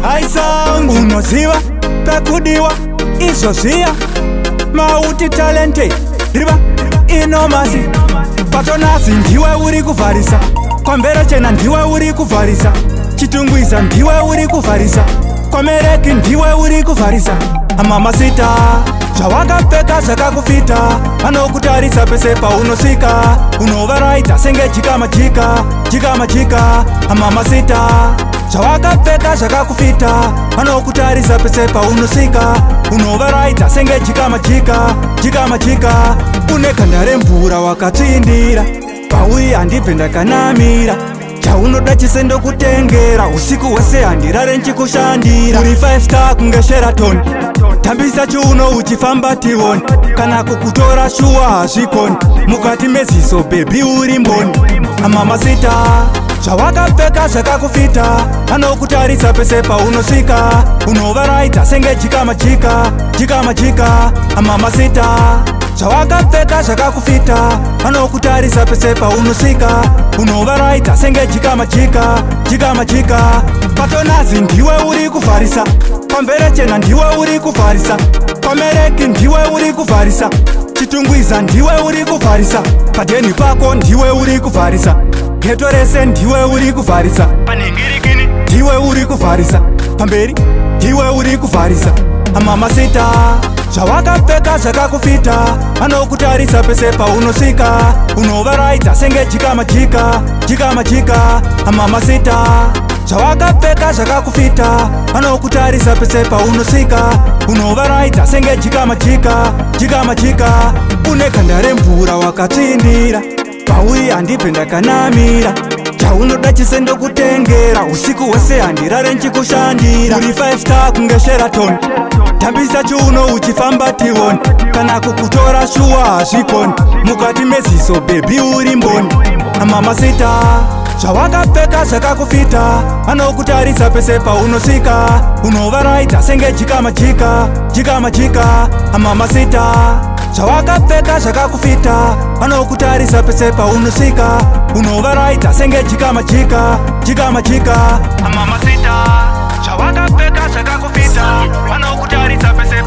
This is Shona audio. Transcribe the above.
aisangu unoziva pekudiwa izvozviya mauti talented riva inomasi patonasi ndiwe uri kuvharisa kwambere chena ndiwe uri kuvharisa chitungwiza ndiwe uri kuvharisa kwamereki ndiwe uri kuvharisa amamasita zvawakapfeka zvakakufita anokutarisa pese paunosvika unovaraidza senge jikamajika jikamajika amamasita zvawakapfeka zvakakufita anokutarisa pese paunosvika unovaraidza senge jikamajika jikamajika une ganda remvura wakatsvindira pauyi handibve ndakanamira chaunoda chise ndokutengera usiku hwese handirare nchikushandira uri 5 star kunge Sheraton tambisa chiuno uchifamba tivoni kana kukutora shuwa hazvikoni mukati meziso bebi uri mboni amamasita zvawakapfeka zvakakufita anokutarisa pese paunosvika unovaraidza senge jikamajika jikamajika amamasita zvawakapfeka zvakakufita anokutarisa pese paunosvika unovaraidza senge jikamajika jikamajika patonasi ndiwe uri kuvharisa pamvere chena ndiwe uri kuvharisa pamereki ndiwe uri kuvharisa chitungwiza ndiwe uri kuvharisa padheni pako ndiwe uri kuvharisa geto rese ndiwe uri kuvharisa panhingirikini ndiwe uri kuvharisa pamberi ndiwe uri kuvharisa amamasita zvawakapfeka zvakakufita anokutarisa pese paunosvika unovaraidza senge jikamajika jikamajika amamasita zvawakapfeka zvakakufita anokutarisa pese paunosvika unovaraidza senge jikamajika jikamajika une ganda remvura wakatsvindira pauyi handibve ndakanamira chaunoda chise ndokutengera usiku hwese handirare nchikushandira uri 5 star kunge Sheraton tambisa chiuno uchifamba tivoni kana kukutora shuwa hazvikoni mukati meziso bebi uri mboni amamasita zvawakapfeka zvakakufita anokutarisa pese paunosvika unovaraidza senge jikamajika jikamajika amamasita zvawakapfeka zvakakufita anokutarisa pese paunosvika unovaraidza senge jikamajika jikamajika amamasita zvawakapfeka zvakakufita anokutarisa pese